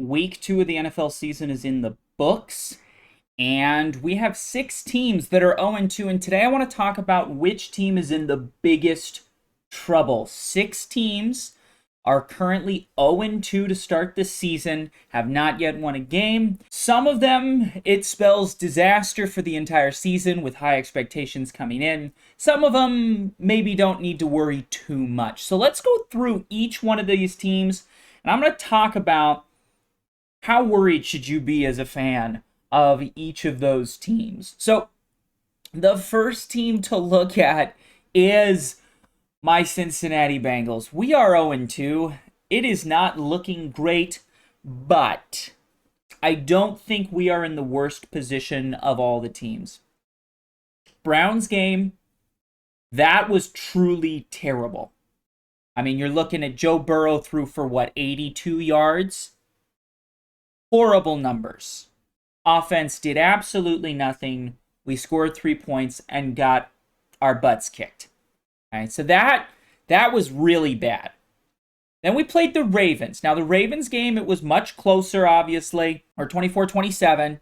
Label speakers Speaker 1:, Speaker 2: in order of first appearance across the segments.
Speaker 1: Week 2 of the NFL season is in the books, and we have 6 teams that are 0-2. And today I want to talk about which team is in the biggest trouble. 6 teams are currently 0-2 to start this season, have not yet won a game. Some of them, it spells disaster for the entire season with high expectations coming in. Some of them maybe don't need to worry too much. So let's go through each one of these teams, and I'm going to talk about how worried should you be as a fan of each of those teams. So the first team to look at is my Cincinnati Bengals. We are 0-2. It is not looking great, but I don't think we are in the worst position of all the teams. Browns game, that was truly terrible. I mean, you're looking at Joe Burrow threw for 82 yards? Horrible numbers. Offense did absolutely nothing. We scored 3 points and got our butts kicked. All right, so that was really bad. Then we played the Ravens. Now, the Ravens game, it was much closer, obviously, or 24-27.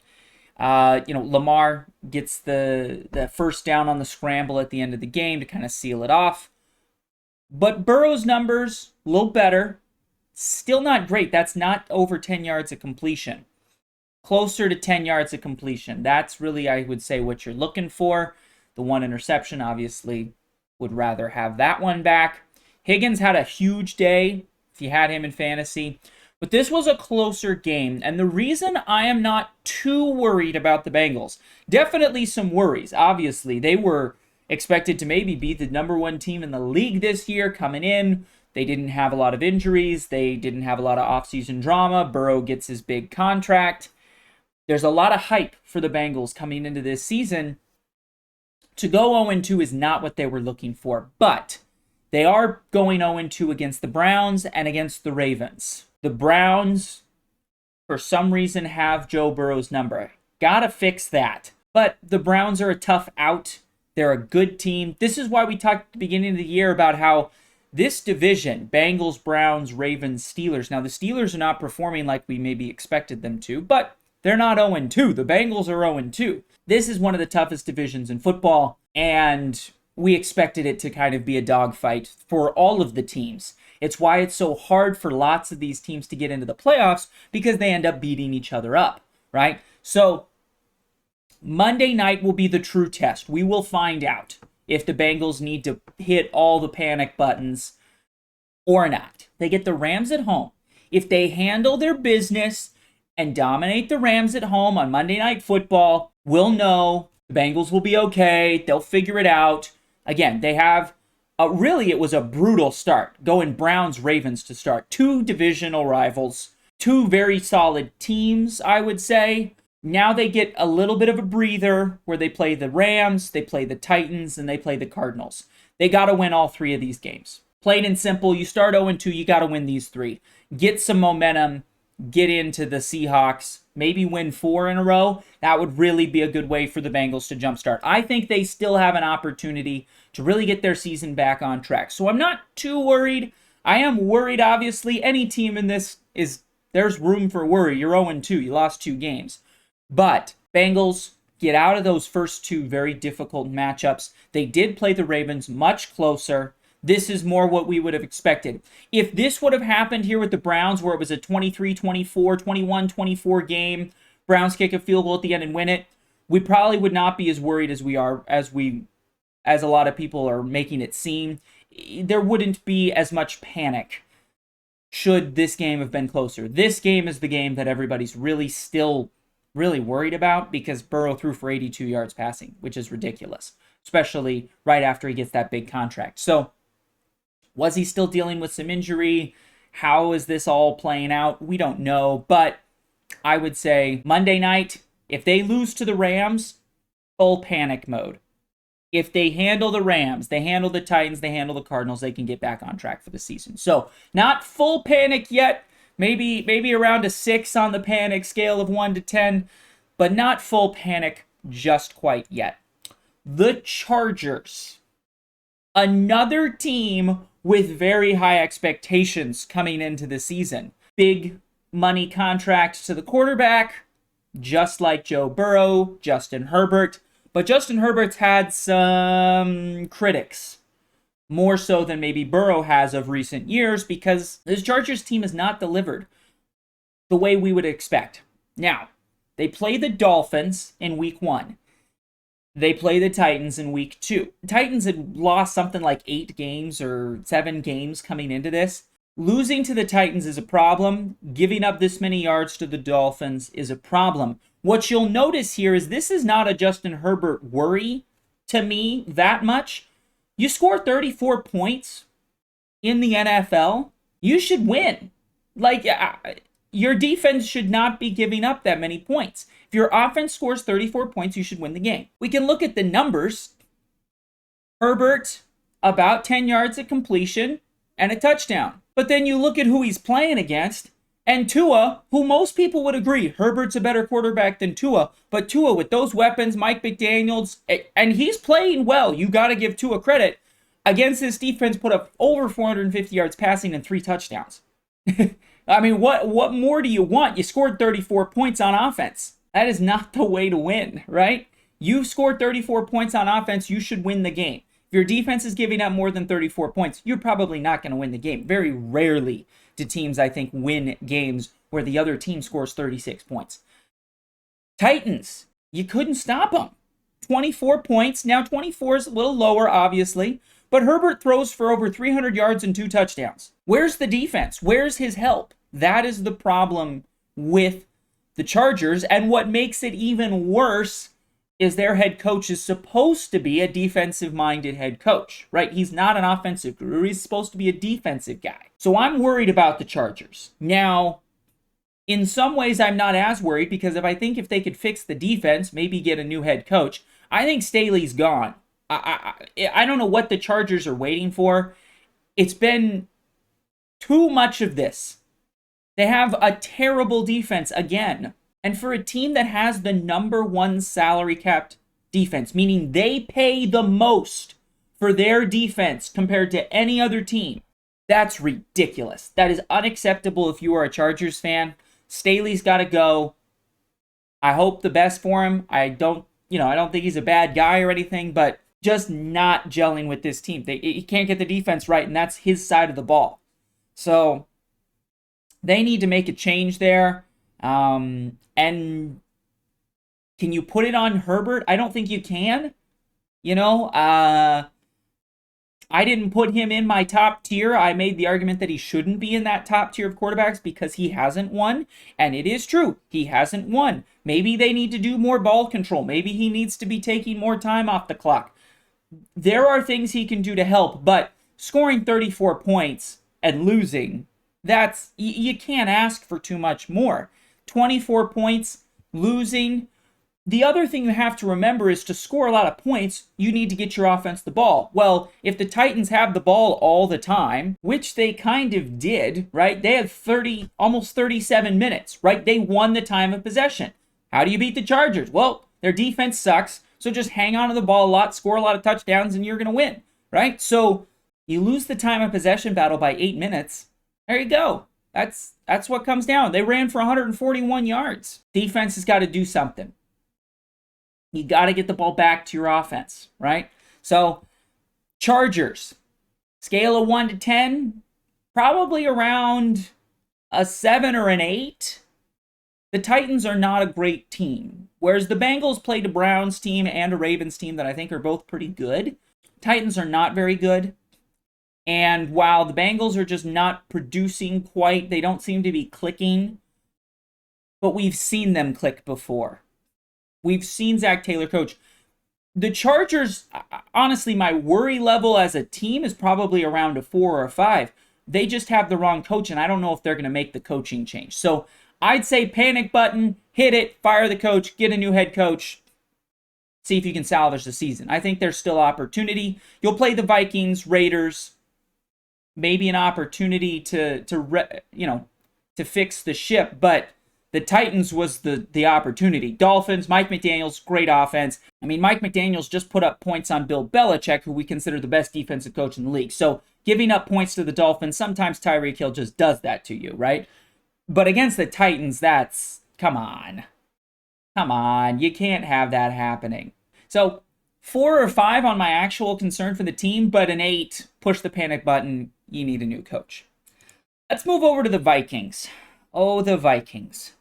Speaker 1: Lamar gets the first down on the scramble at the end of the game to kind of seal it off. But Burrow's numbers, a little better. Still not great. That's not over 10 yards of completion. Closer to 10 yards of completion. That's really, I would say, what you're looking for. The one interception, obviously, would rather have that one back. Higgins had a huge day, if you had him in fantasy. But this was a closer game. And the reason I am not too worried about the Bengals, definitely some worries. Obviously, they were expected to maybe be the number 1 team in the league this year coming in. They didn't have a lot of injuries. They didn't have a lot of offseason drama. Burrow gets his big contract. There's a lot of hype for the Bengals coming into this season. To go 0-2 is not what they were looking for, but they are going 0-2 against the Browns and against the Ravens. The Browns, for some reason, have Joe Burrow's number. Gotta fix that. But the Browns are a tough out. They're a good team. This is why we talked at the beginning of the year about how this division, Bengals, Browns, Ravens, Steelers. Now, the Steelers are not performing like we maybe expected them to, but they're not 0-2. The Bengals are 0-2. This is one of the toughest divisions in football, and we expected it to kind of be a dogfight for all of the teams. It's why it's so hard for lots of these teams to get into the playoffs, because they end up beating each other up, right? So Monday night will be the true test. We will find out if the Bengals need to hit all the panic buttons or not. They get the Rams at home. If they handle their business and dominate the Rams at home on Monday Night Football, we'll know the Bengals will be okay. They'll figure it out. Again, they have really, it was a brutal start. Going Browns-Ravens to start. 2 divisional rivals. 2 very solid teams, I would say. Now they get a little bit of a breather where they play the Rams, they play the Titans, and they play the Cardinals. They got to win all 3 of these games. Plain and simple, you start 0-2, you got to win these 3. Get some momentum, get into the Seahawks, maybe win 4 in a row. That would really be a good way for the Bengals to jumpstart. I think they still have an opportunity to really get their season back on track. So I'm not too worried. I am worried, obviously. Any team in this there's room for worry. You're 0-2. You lost 2 games. But Bengals get out of those first 2 very difficult matchups. They did play the Ravens much closer. This is more what we would have expected. If this would have happened here with the Browns, where it was a 23-24, 21-24 game, Browns kick a field goal at the end and win it, we probably would not be as worried as we are, as a lot of people are making it seem. There wouldn't be as much panic should this game have been closer. This game is the game that everybody's still worried about, because Burrow threw for 82 yards passing, which is ridiculous, especially right after he gets that big contract. So, was he still dealing with some injury? How is this all playing out? We don't know, but I would say Monday night, if they lose to the Rams, full panic mode. If they handle the Rams, they handle the Titans, they handle the Cardinals, they can get back on track for the season. So, not full panic yet. Maybe around a 6 on the panic scale of 1 to 10, but not full panic just quite yet. The Chargers. Another team with very high expectations coming into the season. Big money contract to the quarterback, just like Joe Burrow, Justin Herbert. But Justin Herbert's had some critics, more so than maybe Burrow has of recent years, because this Chargers team has not delivered the way we would expect. Now, they play the Dolphins in week 1. They play the Titans in week 2. The Titans had lost something like 8 games or 7 games coming into this. Losing to the Titans is a problem. Giving up this many yards to the Dolphins is a problem. What you'll notice here is this is not a Justin Herbert worry to me that much. You score 34 points in the NFL, you should win. Like, your defense should not be giving up that many points. If your offense scores 34 points, you should win the game. We can look at the numbers. Herbert, about 10 yards of completion and a touchdown. But then you look at who he's playing against, and Tua, who most people would agree, Herbert's a better quarterback than Tua, but Tua with those weapons, Mike McDaniels, and he's playing well. You got to give Tua credit. Against this defense, put up over 450 yards passing and 3 touchdowns. I mean, what more do you want? You scored 34 points on offense. That is not the way to win, right? You scored 34 points on offense, you should win the game. If your defense is giving up more than 34 points, you're probably not going to win the game. Very rarely do teams, I think, win games where the other team scores 36 points. Titans, you couldn't stop them. 24 points. Now 24 is a little lower, obviously, but Herbert throws for over 300 yards and 2 touchdowns. Where's the defense? Where's his help? That is the problem with the Chargers, and what makes it even worse is their head coach is supposed to be a defensive-minded head coach, right? He's not an offensive guru. He's supposed to be a defensive guy. So I'm worried about the Chargers. Now, in some ways, I'm not as worried, because if they could fix the defense, maybe get a new head coach, I think Staley's gone. I don't know what the Chargers are waiting for. It's been too much of this. They have a terrible defense again. And for a team that has the number 1 salary capped defense, meaning they pay the most for their defense compared to any other team, that's ridiculous. That is unacceptable if you are a Chargers fan. Staley's got to go. I hope the best for him. I don't think he's a bad guy or anything, but just not gelling with this team. He can't get the defense right, and that's his side of the ball. So they need to make a change there. And can you put it on Herbert? I don't think you can. I didn't put him in my top tier. I made the argument that he shouldn't be in that top tier of quarterbacks because he hasn't won. And it is true. He hasn't won. Maybe they need to do more ball control. Maybe he needs to be taking more time off the clock. There are things he can do to help, but scoring 34 points and losing, you can't ask for too much more. 24 points, losing. The other thing you have to remember is to score a lot of points, you need to get your offense the ball. Well, if the Titans have the ball all the time, which they kind of did, right? They had almost 37 minutes, right? They won the time of possession. How do you beat the Chargers? Well, their defense sucks, so just hang on to the ball a lot, score a lot of touchdowns, and you're going to win, right? So you lose the time of possession battle by 8 minutes. There you go. That's what comes down. They ran for 141 yards. Defense has got to do something. You got to get the ball back to your offense, right? So, Chargers, scale of 1 to 10, probably around a 7 or an 8. The Titans are not a great team, whereas the Bengals played a Browns team and a Ravens team that I think are both pretty good. Titans are not very good. And while the Bengals are just not producing quite, they don't seem to be clicking, but we've seen them click before. We've seen Zach Taylor coach. The Chargers, honestly, my worry level as a team is probably around a 4 or a 5. They just have the wrong coach, and I don't know if they're going to make the coaching change. So I'd say panic button, hit it, fire the coach, get a new head coach, see if you can salvage the season. I think there's still opportunity. You'll play the Vikings, Raiders, maybe an opportunity to fix the ship, but the Titans was the opportunity. Dolphins, Mike McDaniels, great offense. I mean, Mike McDaniels just put up points on Bill Belichick, who we consider the best defensive coach in the league. So giving up points to the Dolphins, sometimes Tyreek Hill just does that to you, right? But against the Titans, that's, come on. Come on. You can't have that happening. So 4 or 5 on my actual concern for the team, but an 8, push the panic button. You need a new coach. Let's move over to the Vikings. Oh, the Vikings.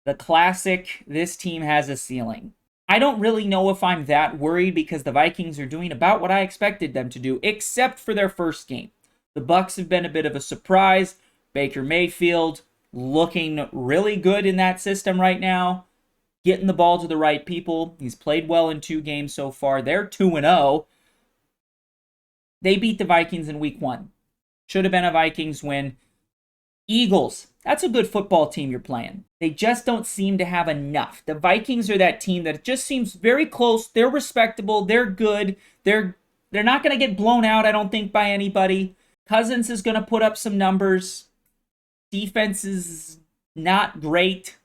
Speaker 1: The classic, this team has a ceiling. I don't really know if I'm that worried because the Vikings are doing about what I expected them to do, except for their first game. The Bucs have been a bit of a surprise. Baker Mayfield looking really good in that system right now, getting the ball to the right people. He's played well in 2 games so far. They're 2-0. They beat the Vikings in week 1. Should have been a Vikings win. Eagles, that's a good football team you're playing. They just don't seem to have enough. The Vikings are that team that just seems very close. They're respectable. They're good. They're not going to get blown out, I don't think, by anybody. Cousins is going to put up some numbers. Defense is not great,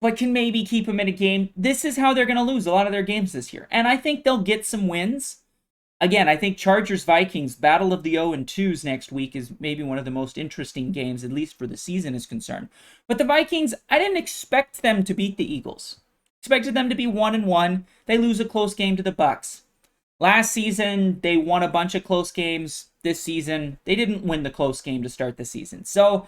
Speaker 1: but can maybe keep them in a game. This is how they're going to lose a lot of their games this year. And I think they'll get some wins. Again, I think Chargers-Vikings, Battle of the 0-2s next week is maybe one of the most interesting games, at least for the season is concerned. But the Vikings, I didn't expect them to beat the Eagles. Expected them to be 1-1. They lose a close game to the Bucs. Last season, they won a bunch of close games. This season, they didn't win the close game to start the season. So,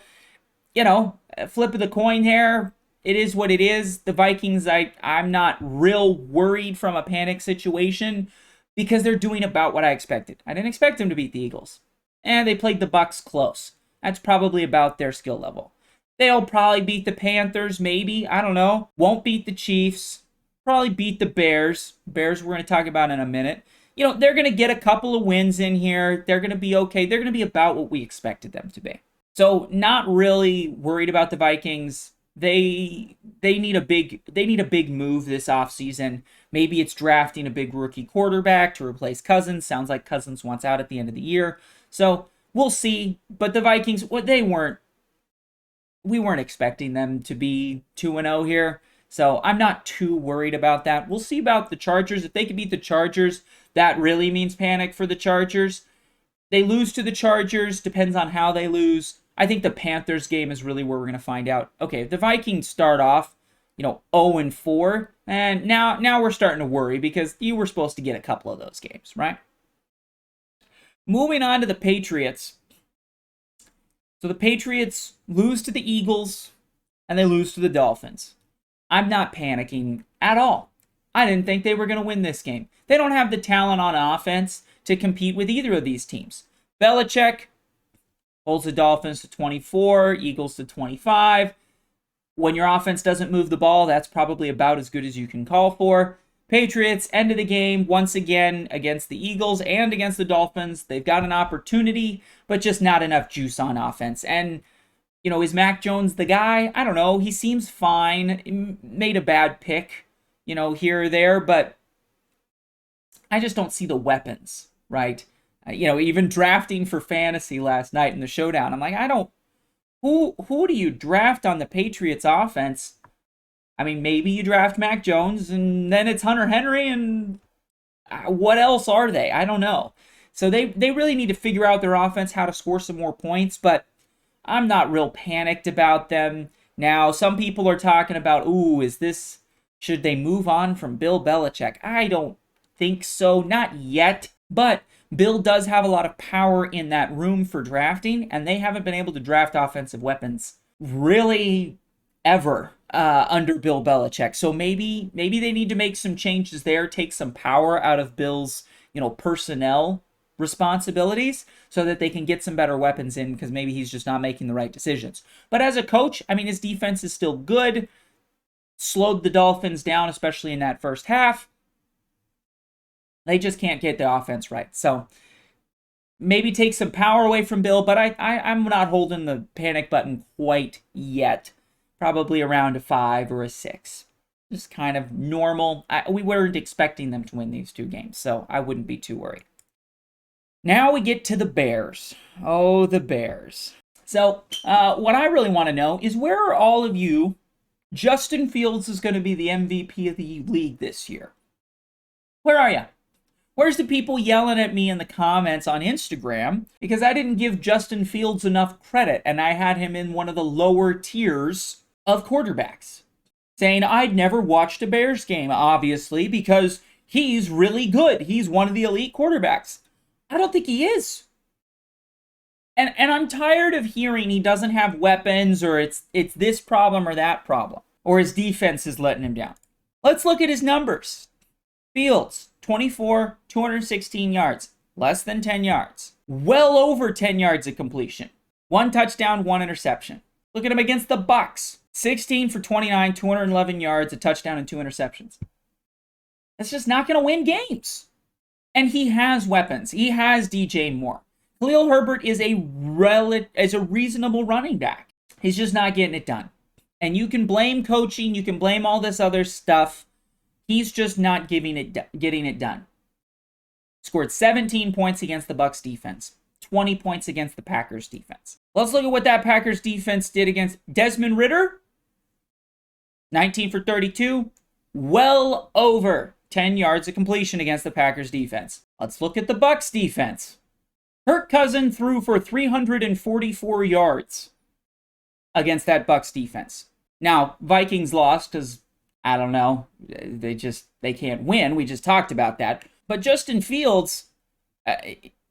Speaker 1: flip of the coin here. It is what it is. The Vikings, I'm not real worried from a panic situation because they're doing about what I expected. I didn't expect them to beat the Eagles. And they played the Bucs close. That's probably about their skill level. They'll probably beat the Panthers, maybe. I don't know. Won't beat the Chiefs. Probably beat the Bears. Bears we're going to talk about in a minute. They're going to get a couple of wins in here. They're going to be okay. They're going to be about what we expected them to be. So not really worried about the Vikings. They need a big move this offseason. Maybe it's drafting a big rookie quarterback to replace Cousins. Sounds like Cousins wants out at the end of the year. So we'll see. But the Vikings, we weren't expecting them to be 2-0 here. So I'm not too worried about that. We'll see about the Chargers. If they can beat the Chargers, that really means panic for the Chargers. They lose to the Chargers, depends on how they lose. I think the Panthers game is really where we're going to find out. Okay, if the Vikings start off, 0-4, and now we're starting to worry because you were supposed to get a couple of those games, right? Moving on to the Patriots. So the Patriots lose to the Eagles, and they lose to the Dolphins. I'm not panicking at all. I didn't think they were going to win this game. They don't have the talent on offense to compete with either of these teams. Belichick holds the Dolphins to 24, Eagles to 25. When your offense doesn't move the ball, that's probably about as good as you can call for. Patriots, end of the game, once again, against the Eagles and against the Dolphins. They've got an opportunity, but just not enough juice on offense. And, is Mac Jones the guy? I don't know. He seems fine. He made a bad pick, here or there, but I just don't see the weapons, right? Even drafting for fantasy last night in the showdown, I'm like, who do you draft on the Patriots offense? I mean, maybe you draft Mac Jones and then it's Hunter Henry and what else are they? I don't know. So they really need to figure out their offense, how to score some more points, but I'm not real panicked about them. Now, some people are talking about, should they move on from Bill Belichick? I don't think so, not yet, but Bill does have a lot of power in that room for drafting, and they haven't been able to draft offensive weapons really ever under Bill Belichick. So maybe they need to make some changes there, take some power out of Bill's, personnel responsibilities so that they can get some better weapons in because maybe he's just not making the right decisions. But as a coach, his defense is still good. Slowed the Dolphins down, especially in that first half. They just can't get the offense right. So maybe take some power away from Bill, but I'm not holding the panic button quite yet. Probably around a 5 or a 6. Just kind of normal. We weren't expecting them to win these 2 games, so I wouldn't be too worried. Now we get to the Bears. Oh, the Bears. So what I really want to know is where are all of you? Justin Fields is going to be the MVP of the league this year. Where are you? Where's the people yelling at me in the comments on Instagram because I didn't give Justin Fields enough credit and I had him in one of the lower tiers of quarterbacks? Saying I'd never watched a Bears game, obviously, because he's really good. He's one of the elite quarterbacks. I don't think he is. And I'm tired of hearing he doesn't have weapons or it's this problem or that problem or his defense is letting him down. Let's look at his numbers. Fields, 24, 216 yards, less than 10 yards. Well over 10 yards of completion. 1 touchdown, 1 interception. Look at him against the Bucs. 16 for 29, 211 yards, a touchdown, and 2 interceptions. That's just not going to win games. And he has weapons. He has DJ Moore. Khalil Herbert is a reasonable running back. He's just not getting it done. And you can blame coaching. You can blame all this other stuff. He's just not getting it done. Scored 17 points against the Bucs defense. 20 points against the Packers defense. Let's look at what that Packers defense did against Desmond Ridder. 19 for 32. Well over 10 yards of completion against the Packers defense. Let's look at the Bucs defense. Kirk Cousins threw for 344 yards against that Bucs defense. Now, Vikings lost because, I don't know, they can't win. We just talked about that. But Justin Fields,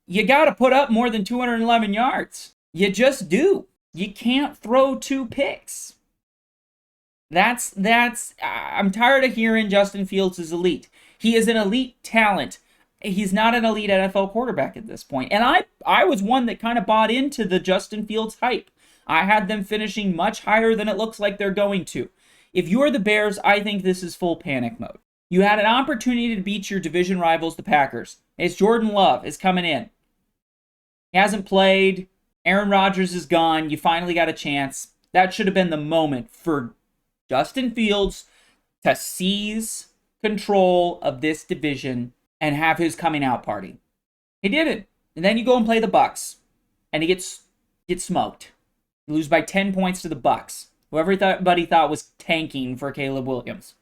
Speaker 1: you got to put up more than 211 yards. You just do. You can't throw 2 picks. I'm tired of hearing Justin Fields is elite. He is an elite talent. He's not an elite NFL quarterback at this point. And I was one that kind of bought into the Justin Fields hype. I had them finishing much higher than it looks like they're going to. If you're the Bears, I think this is full panic mode. You had an opportunity to beat your division rivals, the Packers. It's Jordan Love is coming in. He hasn't played. Aaron Rodgers is gone. You finally got a chance. That should have been the moment for Justin Fields to seize control of this division and have his coming out party. He didn't. And then you go and play the Bucs, and he gets smoked. You lose by 10 points to the Bucs, who everybody thought was tanking for Caleb Williams.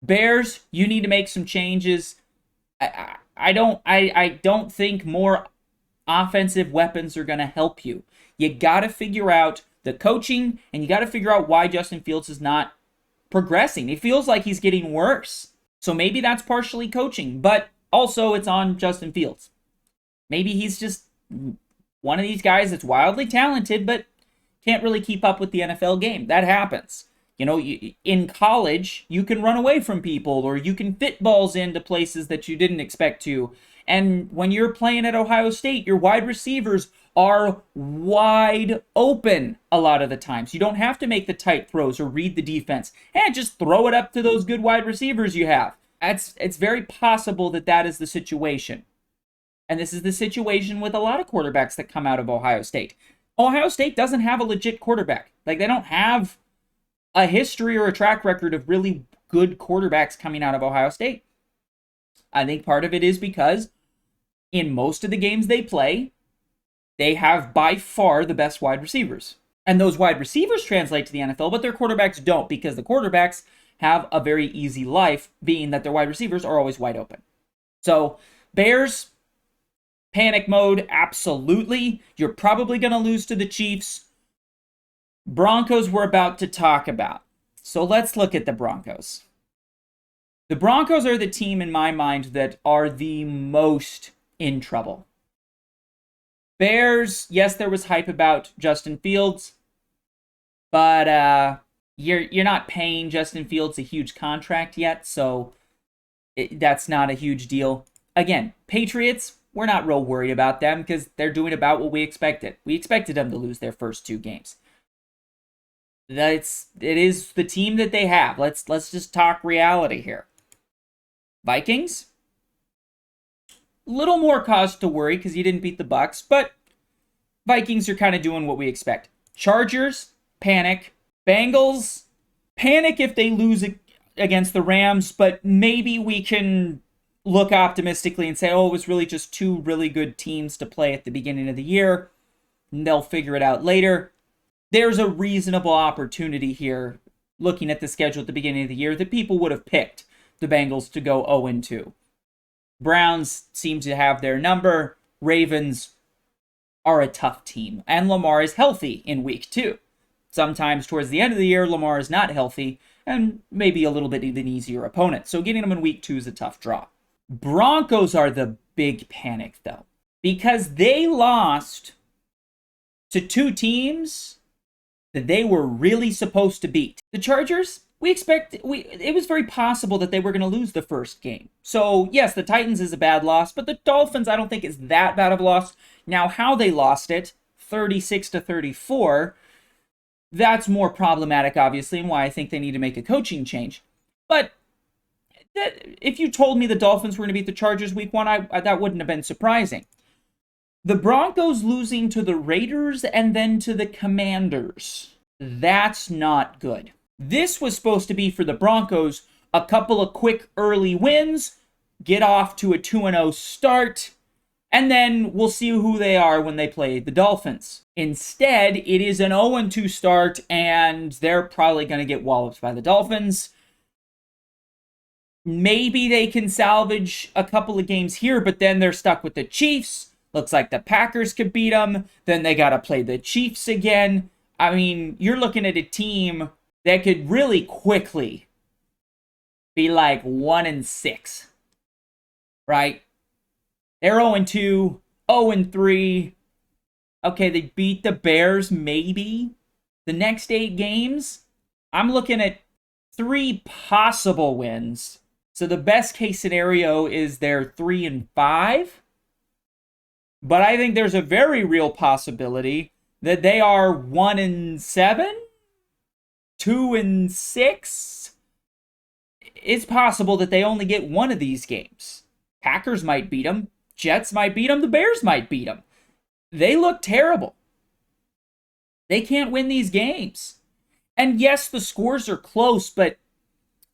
Speaker 1: Bears, you need to make some changes. I don't think more offensive weapons are going to help you. You got to figure out the coaching, and you got to figure out why Justin Fields is not progressing. It feels like he's getting worse. So maybe that's partially coaching, but also it's on Justin Fields. Maybe he's just one of these guys that's wildly talented, but can't really keep up with the NFL game. That happens. You know, in college, you can run away from people or you can fit balls into places that you didn't expect to. And when you're playing at Ohio State, your wide receivers are wide open a lot of the times. You don't have to make the tight throws or read the defense. And just throw it up to those good wide receivers you have. It's very possible that is the situation. And this is the situation with a lot of quarterbacks that come out of Ohio State. Ohio State doesn't have a legit quarterback. Like, they don't have a history or a track record of really good quarterbacks coming out of Ohio State. I think part of it is because in most of the games they play, they have by far the best wide receivers. And those wide receivers translate to the NFL, but their quarterbacks don't, because the quarterbacks have a very easy life, being that their wide receivers are always wide open. So, Bears, panic mode, absolutely. You're probably going to lose to the Chiefs. Broncos we're about to talk about. So let's look at the Broncos. The Broncos are the team in my mind that are the most in trouble. Bears, yes, there was hype about Justin Fields, but you're not paying Justin Fields a huge contract yet, so that's not a huge deal. Again, Patriots, we're not real worried about them because they're doing about what we expected. We expected them to lose their first 2 games. It is the team that they have. Let's just talk reality here. Vikings, little more cause to worry because you didn't beat the Bucs, but Vikings are kind of doing what we expect. Chargers, panic. Bengals, panic if they lose against the Rams, but maybe we can look optimistically and say, oh, it was really just 2 really good teams to play at the beginning of the year, and they'll figure it out later. There's a reasonable opportunity here, looking at the schedule at the beginning of the year, that people would have picked the Bengals to go 0-2. Browns seem to have their number. Ravens are a tough team. And Lamar is healthy in week 2. Sometimes towards the end of the year, Lamar is not healthy and maybe a little bit of an easier opponent. So getting them in week 2 is a tough draw. Broncos are the big panic, though, because they lost to 2 teams that they were really supposed to beat. The Chargers, it was very possible that they were going to lose the first game. So, yes, the Titans is a bad loss, but the Dolphins I don't think is that bad of a loss. Now, how they lost it, 36-34, that's more problematic, obviously, and why I think they need to make a coaching change. But if you told me the Dolphins were going to beat the Chargers week 1, that wouldn't have been surprising. The Broncos losing to the Raiders and then to the Commanders, that's not good. This was supposed to be for the Broncos a couple of quick early wins, get off to a 2-0 start, and then we'll see who they are when they play the Dolphins. Instead, it is an 0-2 start, and they're probably going to get walloped by the Dolphins. Maybe they can salvage a couple of games here, but then they're stuck with the Chiefs. Looks like the Packers could beat them. Then they got to play the Chiefs again. I mean, you're looking at a team that could really quickly be like 1-6, right? They're 0-2, 0-3. Okay, they beat the Bears, maybe. The next 8 games, I'm looking at 3 possible wins. So the best case scenario is they're 3-5. But I think there's a very real possibility that they are 1-7, 2-6. It's possible that they only get one of these games. Packers might beat them. Jets might beat them. The Bears might beat them. They look terrible. They can't win these games. And yes, the scores are close, but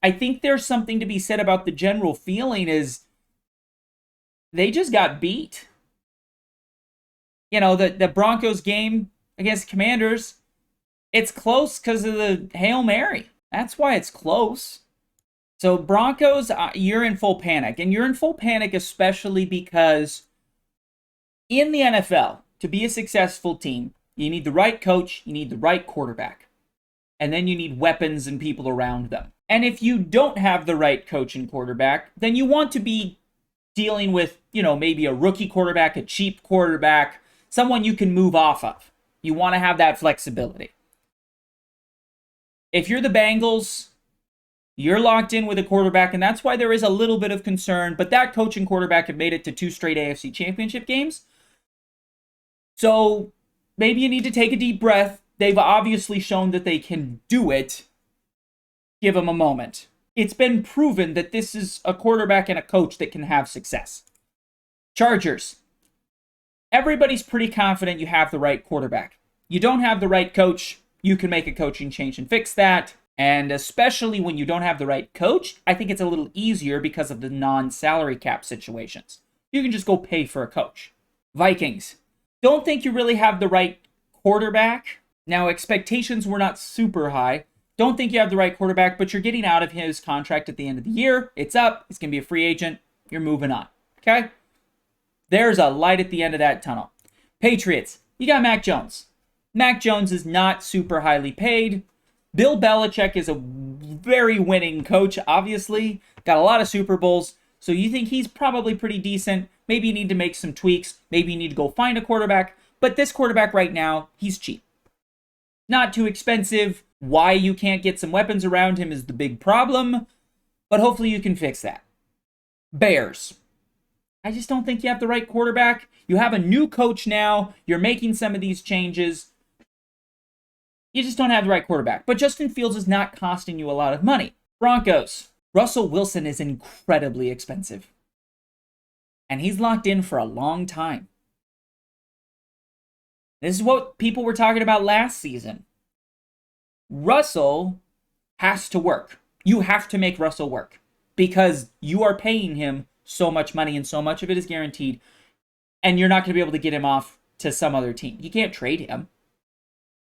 Speaker 1: I think there's something to be said about the general feeling is they just got beat. You know, the Broncos game against Commanders, it's close because of the Hail Mary. That's why it's close. So Broncos, you're in full panic. And you're in full panic especially because in the NFL, to be a successful team, you need the right coach, you need the right quarterback. And then you need weapons and people around them. And if you don't have the right coach and quarterback, then you want to be dealing with, maybe a rookie quarterback, a cheap quarterback, someone you can move off of. You want to have that flexibility. If you're the Bengals, you're locked in with a quarterback, and that's why there is a little bit of concern, but that coach and quarterback have made it to 2 straight AFC Championship games. So maybe you need to take a deep breath. They've obviously shown that they can do it. Give them a moment. It's been proven that this is a quarterback and a coach that can have success. Chargers. Everybody's pretty confident you have the right quarterback. You don't have the right coach, you can make a coaching change and fix that. And especially when you don't have the right coach, I think it's a little easier because of the non-salary cap situations. You can just go pay for a coach. Vikings. Don't think you really have the right quarterback. Now, expectations were not super high. Don't think you have the right quarterback, but you're getting out of his contract at the end of the year. It's up. He's going to be a free agent. You're moving on. Okay? There's a light at the end of that tunnel. Patriots. You got Mac Jones. Mac Jones is not super highly paid. Bill Belichick is a very winning coach, obviously. Got a lot of Super Bowls. So you think he's probably pretty decent. Maybe you need to make some tweaks. Maybe you need to go find a quarterback. But this quarterback right now, he's cheap. Not too expensive. Why you can't get some weapons around him is the big problem. But hopefully you can fix that. Bears. I just don't think you have the right quarterback. You have a new coach now. You're making some of these changes. You just don't have the right quarterback. But Justin Fields is not costing you a lot of money. Broncos. Russell Wilson is incredibly expensive. And he's locked in for a long time. This is what people were talking about last season. Russell has to work. You have to make Russell work. Because you are paying him so much money and so much of it is guaranteed. And you're not going to be able to get him off to some other team. You can't trade him.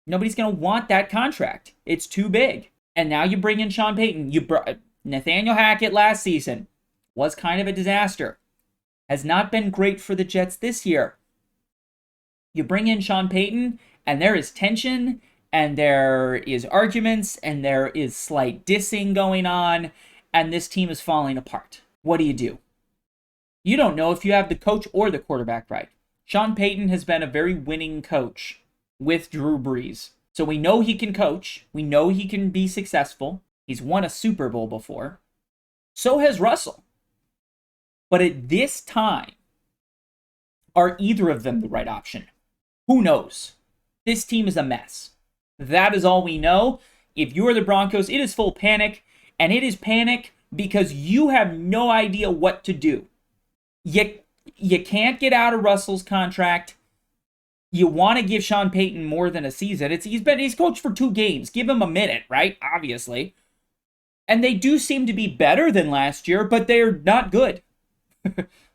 Speaker 1: Nobody's going to want that contract. It's too big. And now you bring in Sean Payton. Nathaniel Hackett last season was kind of a disaster. has not been great for the Jets this year. You bring in Sean Payton, and there is tension, and there is arguments, and there is slight dissing going on, and this team is falling apart. What do? You don't know if you have the coach or the quarterback right. Sean Payton has been a very winning coach with Drew Brees. So we know he can coach. We know he can be successful. He's won a Super Bowl before. So has Russell. But at this time, are either of them the right option? Who knows? This team is a mess. That is all we know. If you're the Broncos, it is full panic. And it is panic because you have no idea what to do. You can't get out of Russell's contract. You want to give Sean Payton more than a season. He's coached for 2 games. Give him a minute, right? Obviously. And they do seem to be better than last year, but they're not good.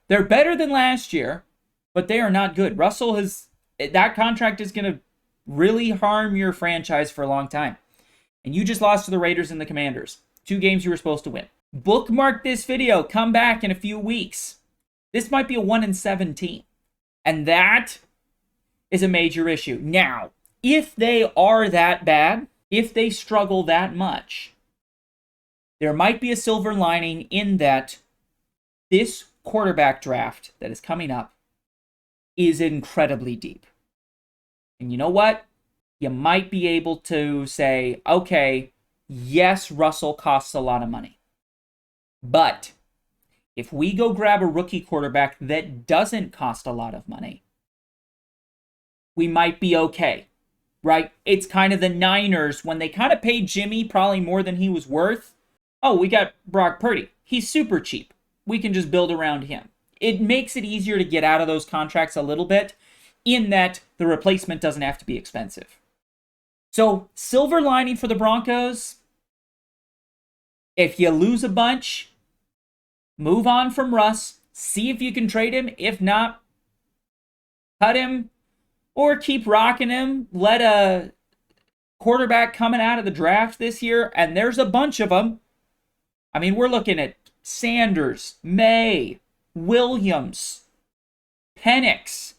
Speaker 1: They're better than last year, but they are not good. That contract is going to really harm your franchise for a long time. And you just lost to the Raiders and the Commanders. 2 games you were supposed to win. Bookmark this video. Come back in a few weeks. This might be a 1-7 team. And that is a major issue. Now, if they are that bad, if they struggle that much, there might be a silver lining in that this quarterback draft that is coming up is incredibly deep. And you know what? You might be able to say, okay, yes, Russell costs a lot of money. But if we go grab a rookie quarterback that doesn't cost a lot of money, we might be okay, right? It's kind of the Niners when they kind of paid Jimmy probably more than he was worth. Oh, we got Brock Purdy. He's super cheap. We can just build around him. It makes it easier to get out of those contracts a little bit in that the replacement doesn't have to be expensive. So, silver lining for the Broncos, if you lose a bunch, move on from Russ. See if you can trade him. If not, cut him or keep rocking him. Let a quarterback coming out of the draft this year, and there's a bunch of them. I mean, we're looking at Sanders, May, Williams, Penix.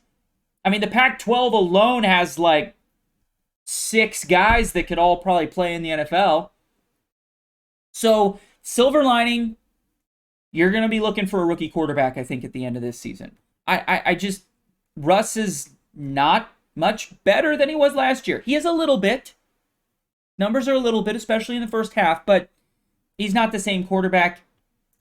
Speaker 1: I mean, the Pac-12 alone has like 6 guys that could all probably play in the NFL. So, silver lining, you're going to be looking for a rookie quarterback, I think, at the end of this season. Russ is not much better than he was last year. He is a little bit. Numbers are a little bit, especially in the first half, but he's not the same quarterback.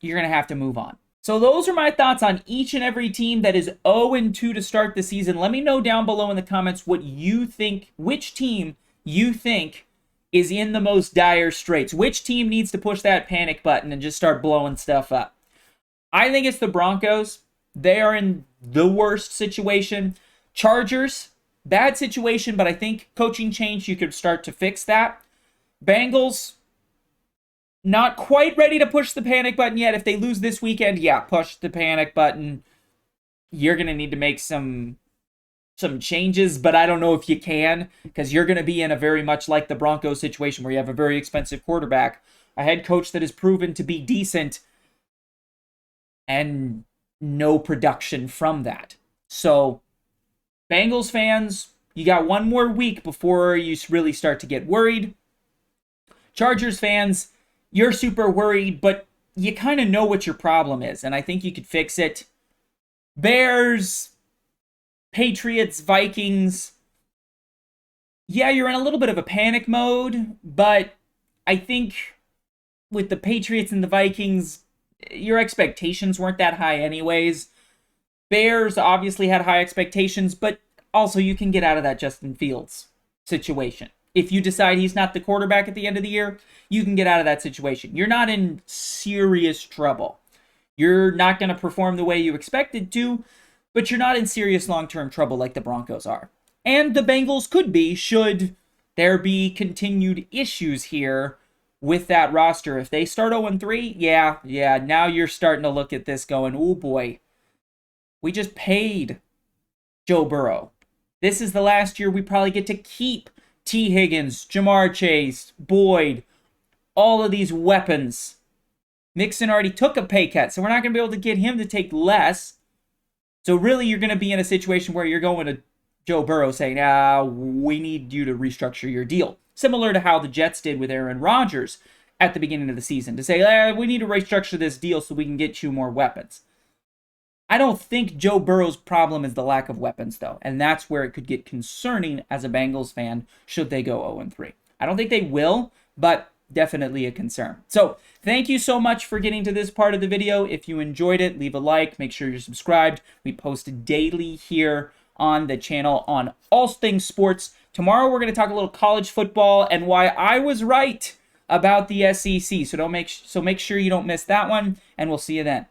Speaker 1: You're going to have to move on. So those are my thoughts on each and every team that is 0-2 to start the season. Let me know down below in the comments what you think, which team you think is in the most dire straits. Which team needs to push that panic button and just start blowing stuff up? I think it's the Broncos. They are in the worst situation. Chargers, bad situation, but I think coaching change, you could start to fix that. Bengals, not quite ready to push the panic button yet. If they lose this weekend, yeah, push the panic button. You're going to need to make some changes, but I don't know if you can, because you're going to be in a very much like the Broncos situation where you have a very expensive quarterback, a head coach that is proven to be decent, and no production from that. So, Bengals fans, you got one more week before you really start to get worried. Chargers fans, you're super worried, but you kind of know what your problem is, and I think you could fix it. Bears, Patriots, Vikings, yeah, you're in a little bit of a panic mode, but I think with the Patriots and the Vikings, your expectations weren't that high anyways. Bears obviously had high expectations, but also you can get out of that Justin Fields situation. If you decide he's not the quarterback at the end of the year, you can get out of that situation. You're not in serious trouble. You're not going to perform the way you expected to, but you're not in serious long-term trouble like the Broncos are. And the Bengals could be, should there be continued issues here with that roster. If they start 0-3, yeah, now you're starting to look at this going, oh boy, we just paid Joe Burrow. This is the last year we probably get to keep T. Higgins, Jamar Chase, Boyd, all of these weapons. Mixon already took a pay cut, so we're not going to be able to get him to take less. So really, you're going to be in a situation where you're going to Joe Burrow saying, we need you to restructure your deal. Similar to how the Jets did with Aaron Rodgers at the beginning of the season, to say, we need to restructure this deal so we can get you more weapons. I don't think Joe Burrow's problem is the lack of weapons, though, and that's where it could get concerning as a Bengals fan should they go 0-3. I don't think they will, but definitely a concern. So thank you so much for getting to this part of the video. If you enjoyed it, leave a like, make sure you're subscribed. We post daily here on the channel on all things sports. Tomorrow we're going to talk a little college football and why I was right about the SEC. So make sure you don't miss that one, and we'll see you then.